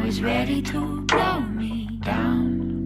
is ready to blow me down.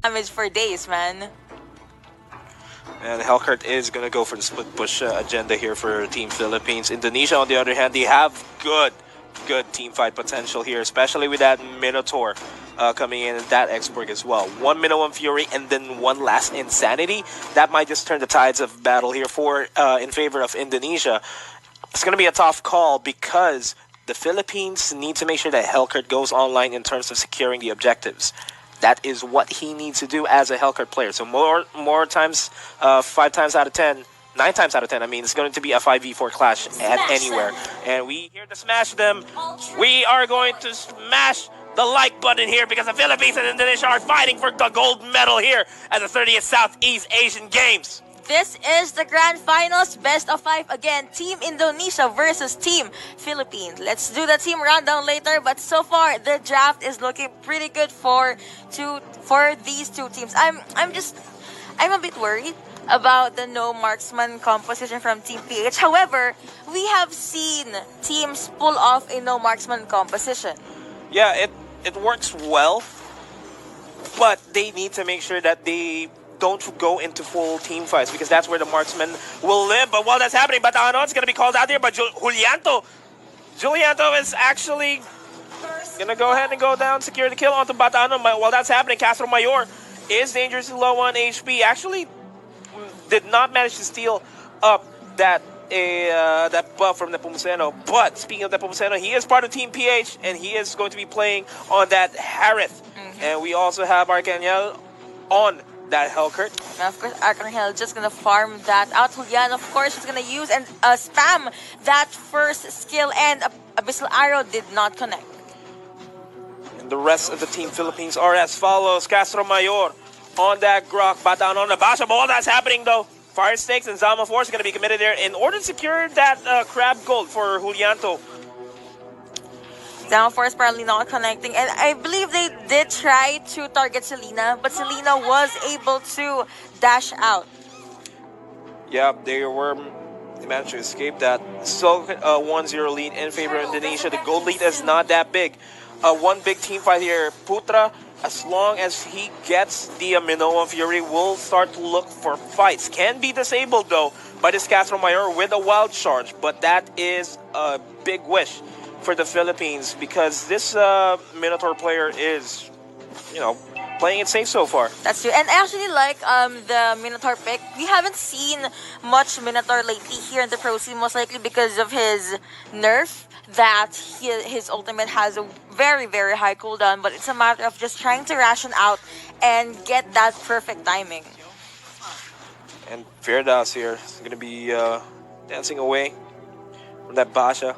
Damage for days, man. And Hellcurt is going to go for the split push agenda here for Team Philippines. Indonesia, on the other hand, they have good team fight potential here, especially with that Minotaur coming in and that X-Borg as well. One Minnow, one Fury, and then one last Insanity. That might just turn the tides of battle here for in favor of Indonesia. It's going to be a tough call because the Philippines need to make sure that Hellcurt goes online in terms of securing the objectives. That is what he needs to do as a Hellcurt player. So more times, 5 times out of 10, 9 times out of 10, I mean, it's going to be a 5v4 clash at anywhere. And we here to smash them. We are going to smash the like button here because the Philippines and Indonesia are fighting for the gold medal here at the 30th Southeast Asian Games. This is the grand finals, best of 5 again, Team Indonesia versus Team Philippines. Let's do the team rundown later, but so far the draft is looking pretty good for these two teams. I'm a bit worried about the no marksman composition from Team PH. However, we have seen teams pull off a no marksman composition. Yeah, it works well, but they need to make sure that they don't go into full team fights because that's where the marksman will live. But while that's happening, Batano is going to be called out here, but Julianto is actually going to go ahead and go down, secure the kill onto Batano. While that's happening, Castro Mayor is dangerously low on HP. Actually did not manage to steal up that buff from Nepomuceno. But speaking of Nepomuceno, he is part of Team PH, and he is going to be playing on that Harith. And we also have Arcangel on that Hellcurt. And of course, Arcangel just gonna farm that out. Julian, of course, is gonna use and spam that first skill, and Abyssal Arrow did not connect. And the rest of the Team Philippines are as follows. Castro Mayor on that Grok, Batan on the Basha. But while that's happening though, Fire Stakes and Zama Force are going to be committed there in order to secure that Crab Gold for Julianto. Zama Force probably not connecting, and I believe they did try to target Selena, but Selena was able to dash out. Yeah, they managed to escape that. So 1-0 lead in favor of Indonesia. The gold lead is not that big. One big team fight here. Putra, as long as he gets the Minoan Fury, will start to look for fights. Can be disabled though by this Castro Mayor with a wild charge, but that is a big wish for the Philippines because this Minotaur player is, playing it safe so far. That's true. And actually, like the Minotaur pick, we haven't seen much Minotaur lately here in the pro scene, most likely because of his nerf that his ultimate has a very, very high cooldown, but it's a matter of just trying to ration out and get that perfect timing. And Verdas here is going to be dancing away from that Basha.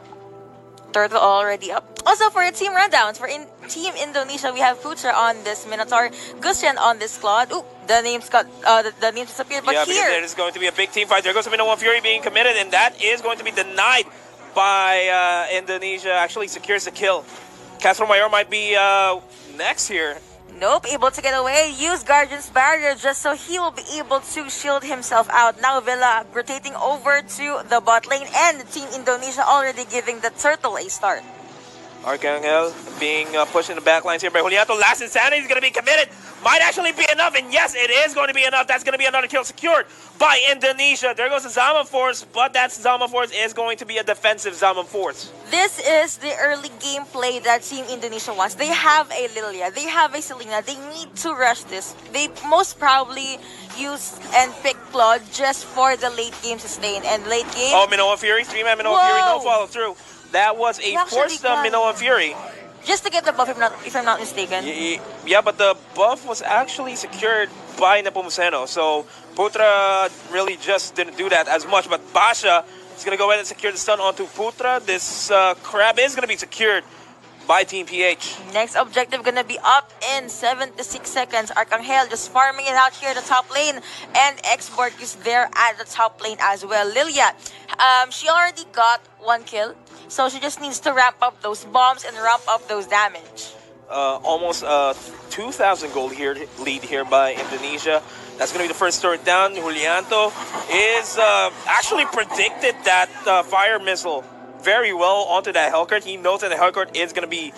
Turtle already up. Also, for team rundowns, for Team Indonesia, we have Putra on this Minotaur, Gustian on this Claude. Ooh, the names disappeared, but yeah, here there is going to be a big team fight. There goes the Minoan Fury being committed, and that is going to be denied by Indonesia. Actually secures the kill. Castro Mayor might be next here. Nope, able to get away. Use Guardian's Barrier just so he will be able to shield himself out. Now Villa rotating over to the bot lane, and Team Indonesia already giving the Turtle a start. Arcangel being pushed in the back lines here by Julianto. Last Insanity is going to be committed. Might actually be enough, and yes, it is going to be enough. That's going to be another kill secured by Indonesia. There goes the Zama Force, but that Zama Force is going to be a defensive Zama Force. This is the early gameplay that Team Indonesia wants. They have a Lilia, they have a Selena. They need to rush this. They most probably use and pick Claude just for the late game sustain. And late game... Oh, Minoan Fury, 3-man Minoan Fury, no follow through. That was a forced Minoan Fury. Just to get the buff, if I'm not mistaken. Yeah, but the buff was actually secured by Nepomuceno. So Putra really just didn't do that as much. But Basha is going to go ahead and secure the stun onto Putra. This crab is going to be secured by Team PH. Next objective going to be up in 76 seconds. Arcangel just farming it out here at the top lane. And X-Borg is there at the top lane as well. Lilia, she already got 1 kill. So she just needs to ramp up those bombs and ramp up those damage. Almost 2,000 gold lead here by Indonesia. That's going to be the first turret down. Julianto is actually predicted that fire missile very well onto that Hellcurt. He knows that the Hellcurt is going to be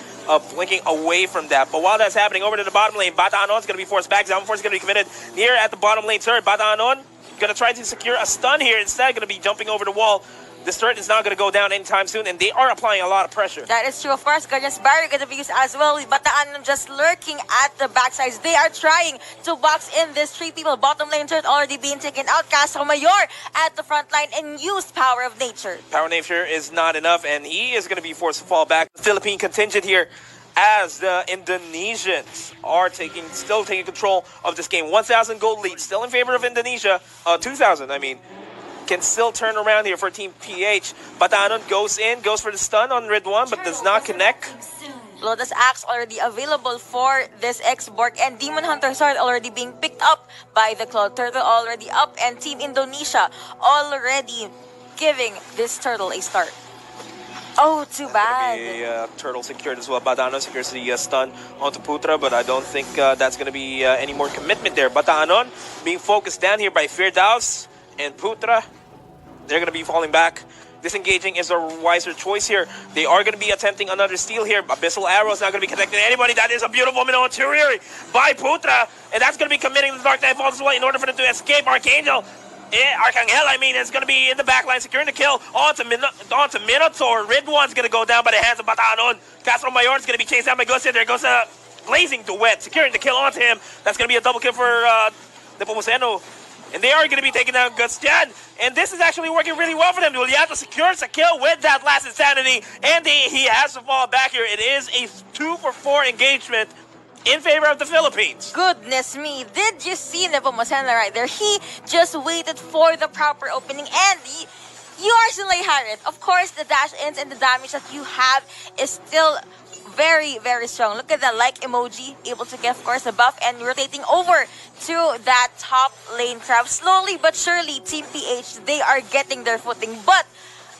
blinking away from that. But while that's happening, over to the bottom lane, Bata Anon is going to be forced back. Zalman Force is going to be committed near at the bottom lane turret. Bata Anon going to try to secure a stun here. Instead, going to be jumping over the wall. This turret is not going to go down anytime soon, and they are applying a lot of pressure. That is true. Of course, Guardian's Barrier going to be used as well. With Bataan just lurking at the backsides. They are trying to box in these three people. Bottom lane turret already being taken out. Castro Mayor at the front line and used Power of Nature. Power of Nature is not enough, and he is going to be forced to fall back. The Philippine contingent here as the Indonesians are still taking control of this game. 1,000 gold lead, still in favor of Indonesia. 2,000, I mean. Can still turn around here for Team PH. Batanon goes for the stun on Ridwan, but does not connect. Lotus Axe already available for this X-Borg, and Demon Hunter Sword already being picked up by the Cloud Turtle already up, and Team Indonesia already giving this turtle a start. Oh, too bad. A turtle secured as well. Batanon secures the stun onto Putra, but I don't think that's going to be any more commitment there. Batanon being focused down here by Firdaus and Putra. They're going to be falling back. Disengaging is a wiser choice here. They are going to be attempting another steal here. Abyssal Arrow is not going to be connecting to anybody. That is a beautiful Minoan Interior by Putra. And that's going to be committing the Dark Knight Falls as well in order for them to escape. Archangel, is going to be in the backline, securing the kill onto Minotaur. Ridwan's going to go down by the hands of Batanon. Castro Mayor is going to be chased down by Gusia. There goes a blazing duet, securing the kill onto him. That's going to be a double kill for Nepomuceno. And they are going to be taking down Gustian. And this is actually working really well for them. Julianto secures a kill with that last insanity. And he has to fall back here. It is a 2-for-4 engagement in favor of the Philippines. Goodness me. Did you see Nepomuceno right there? He just waited for the proper opening. And you are still Harriet. Of course, the dash-ins and the damage that you have is still very, very strong. Look at the like emoji, able to get, of course, a buff and rotating over to that top lane crab. Slowly but surely, Team PH, they are getting their footing. But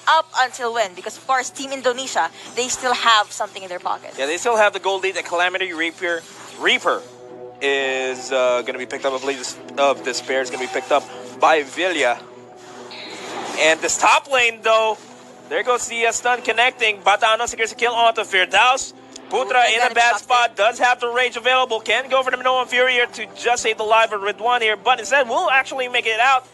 up until when? Because, of course, Team Indonesia, they still have something in their pocket. Yeah, they still have the gold lead. The Calamity Reaper is going to be picked up. I believe Despair is going to be picked up by Villa. And this top lane, though, there goes the stun connecting. Batano secures a kill onto Firdaus. Putra in a bad spot, does have the rage available, can go for the Minoan Fury here to just save the life of Ridwan here, but instead will actually make it out.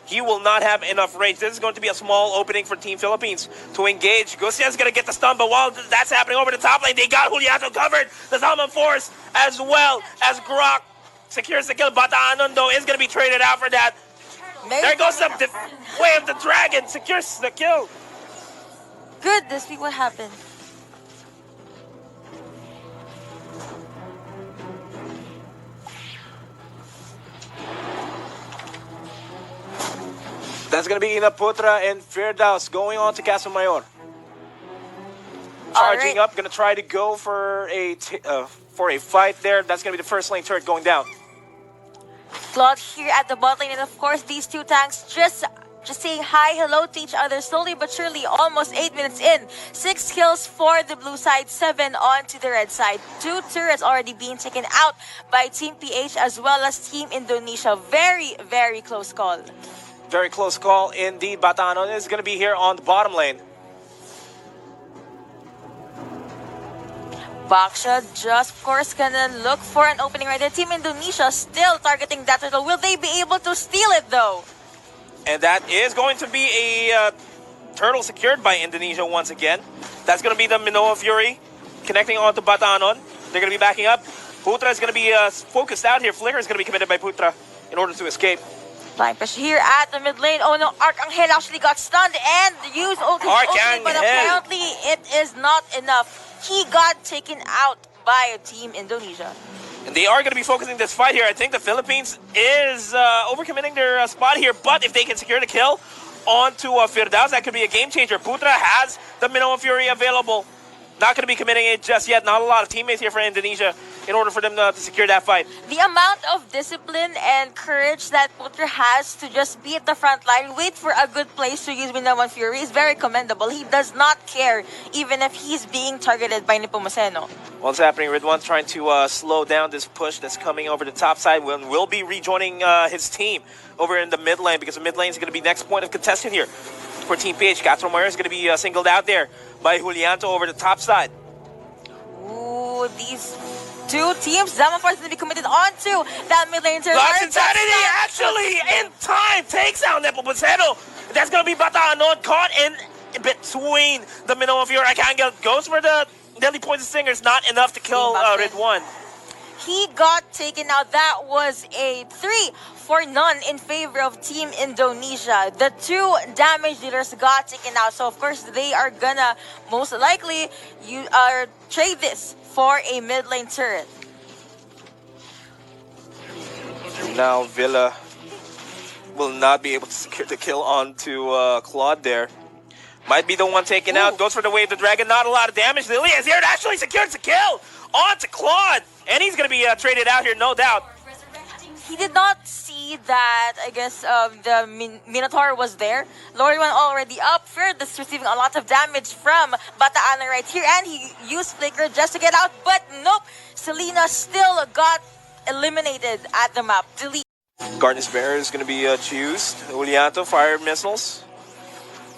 He will not have enough rage. This is going to be a small opening for Team Philippines to engage. Gusian's going to get the stun, but while that's happening over the top lane, they got Julianto covered. The Zalman Force as well as Grok secures the kill. Batanon, though, is going to be traded out for that. There goes the way of the dragon, secures the kill. Goodness me, what happened? That's going to be Ina Putra and Firdaus going on to Castle Mayor. Charging up, going to try to go for a fight there. That's going to be the first lane turret going down. Claude here at the bot lane, and of course these two tanks just saying hi, hello to each other slowly but surely. Almost 8 minutes in. 6 kills for the blue side, 7 onto the red side. 2 turrets already being taken out by Team PH as well as Team Indonesia. Very, very close call. Very close call indeed. Batano is going to be here on the bottom lane. Baksha just, of course, gonna look for an opening right there. Team Indonesia still targeting that turtle. Will they be able to steal it, though? And that is going to be a turtle secured by Indonesia once again. That's going to be the Minoan Fury connecting onto Batanon. They're going to be backing up. Putra is going to be focused out here. Flicker is going to be committed by Putra in order to escape. Blind pressure here at the mid lane. Oh no, Archangel actually got stunned and used ultimate, but apparently it is not enough. He got taken out by Team Indonesia. And they are going to be focusing this fight here. I think the Philippines is overcommitting their spot here, but if they can secure the kill onto Firdaus, that could be a game changer. Putra has the Minoan Fury available. Not going to be committing it just yet. Not a lot of teammates here for Indonesia in order for them to secure that fight. The amount of discipline and courage that Putra has to just be at the front line, wait for a good place to use Minawan Fury is very commendable. He does not care even if he's being targeted by Nepomuceno. What's happening? Ridwan's trying to slow down this push that's coming over the top side. Will be rejoining his team over in the mid lane, because the mid lane is going to be next point of contention here for Team PH. Castro Moyer is going to be singled out there by Julianto over the top side. Ooh, these two teams. Zamafor is going to be committed onto that mid lane turn. Lots Insanity actually in time takes out Nepomuceno. That's going to be Batahanon caught in between the Minoan Fury. I can't get goes for the deadly poison stingers. Not enough to kill Ridwan. He got taken out. That was a 3-for-0 in favor of Team Indonesia. The two damage dealers got taken out, so of course they are gonna most likely trade this for a mid lane turret. Now Villa will not be able to secure the kill onto Claude there. Might be the one taken out. Goes for the wave, the dragon. Not a lot of damage. Lily is here. It actually secures the kill onto Claude. And he's going to be traded out here, no doubt. He did not see that, I guess, the Minotaur was there. Lord One already up. Fearless receiving a lot of damage from Bataana right here. And he used Flicker just to get out. But nope. Selena still got eliminated at the map. Delete. Garden's Bear is going to be choosed. Julianto fire missiles.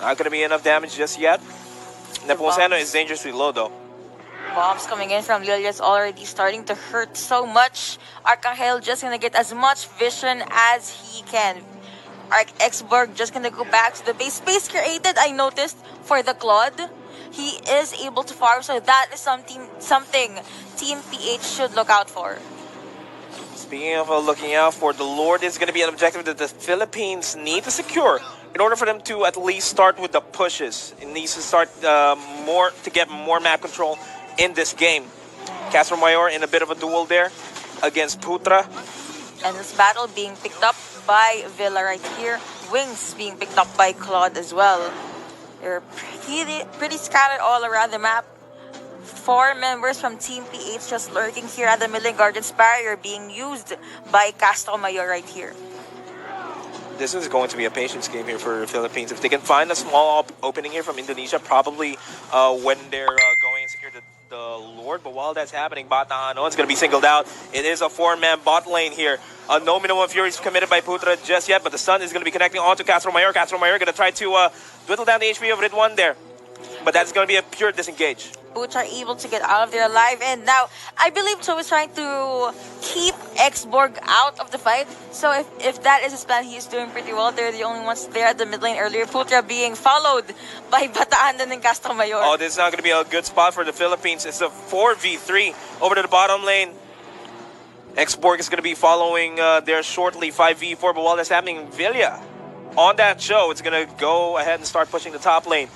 Not going to be enough damage just yet. Nepomuceno is dangerously low though. Bombs coming in from Lilia's already starting to hurt so much. Arcangel just gonna get as much vision as he can. Exborg just gonna go back to the base. Space created, I noticed, for the Claude. He is able to farm, so that is something Team PH should look out for. Speaking of looking out for, the Lord is going to be an objective that the Philippines need to secure in order for them to at least start with the pushes. It needs to start to get more map control in this game. Castro Mayor in a bit of a duel there against Putra. And this battle being picked up by Villa right here. Wings being picked up by Claude as well. They're pretty scattered all around the map. 4 members from Team PH just lurking here at the Milling Guardians barrier being used by Castro Mayor right here. This is going to be a patience game here for the Philippines. If they can find a small opening here from Indonesia, probably when they're going and secure the Lord. But while that's happening, Bataano is going to be singled out. It is a 4-man bot lane here. No Minoan Fury is committed by Putra just yet, but the Sun is going to be connecting onto Castro Mayor. Castro Mayor going to try to whittle down the HP of Ridwan there. But that's going to be a pure disengage. Boots are able to get out of there alive, and now I believe Cho is trying to keep Exborg out of the fight. So if that is his plan, he is doing pretty well. They're the only ones there at the mid lane earlier. Putra being followed by Bataan and Castro Mayor. Oh, this is not going to be a good spot for the Philippines. It's a 4v3 over to the bottom lane. Exborg is going to be following there shortly, 5v4. But while that's happening, Villa on that show, it's going to go ahead and start pushing the top lane.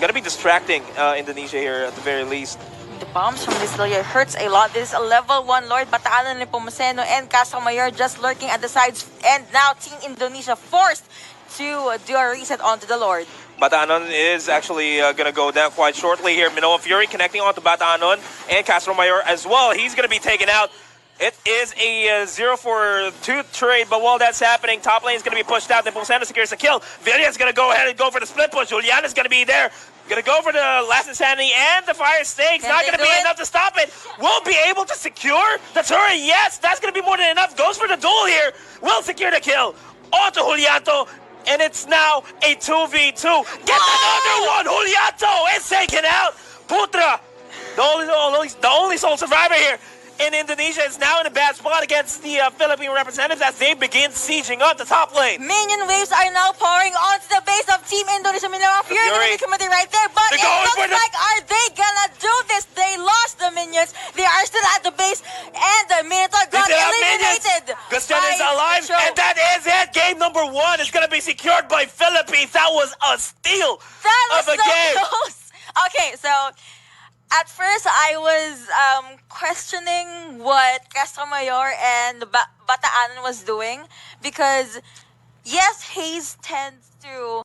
Gonna be distracting Indonesia here at the very least. The bombs from this Lilia hurts a lot. This is a level 1 Lord. Bataan and Nepomuceno and Castro Mayor just lurking at the sides. And now Team Indonesia forced to do a reset onto the Lord. Batanon is actually going to go down quite shortly here. Minoan Fury connecting onto Batanon and Castro Mayor as well. He's going to be taken out. It is a 0-for-2 trade, but while that's happening, top lane is going to be pushed out. Nepomuceno secures the kill. Villa is going to go ahead and go for the split push. Julian is going to be there. Going to go for the last insanity and the fire stakes. Not going to be enough to stop it. Will be able to secure the turret. Yes, that's going to be more than enough. Goes for the duel here. Will secure the kill. Onto Julianto. And it's now a 2v2. Get another one. Julianto is taken out. Putra, the only sole survivor here in Indonesia, is now in a bad spot against the Philippine representatives as they begin sieging up the top lane. Minion waves are now pouring onto the base of Team Indonesia. Minoan Fury going to be committed right there, but it looks like, are they gonna do this? They lost the minions. They are still at the base, and the Minotaur got eliminated. Gusten is alive, and that is it. Game number 1 is gonna be secured by Philippines. That was a steal of a game. Close. Okay, so at first, I was questioning what Castro Mayor and Bataan was doing because, yes, Hayes tends to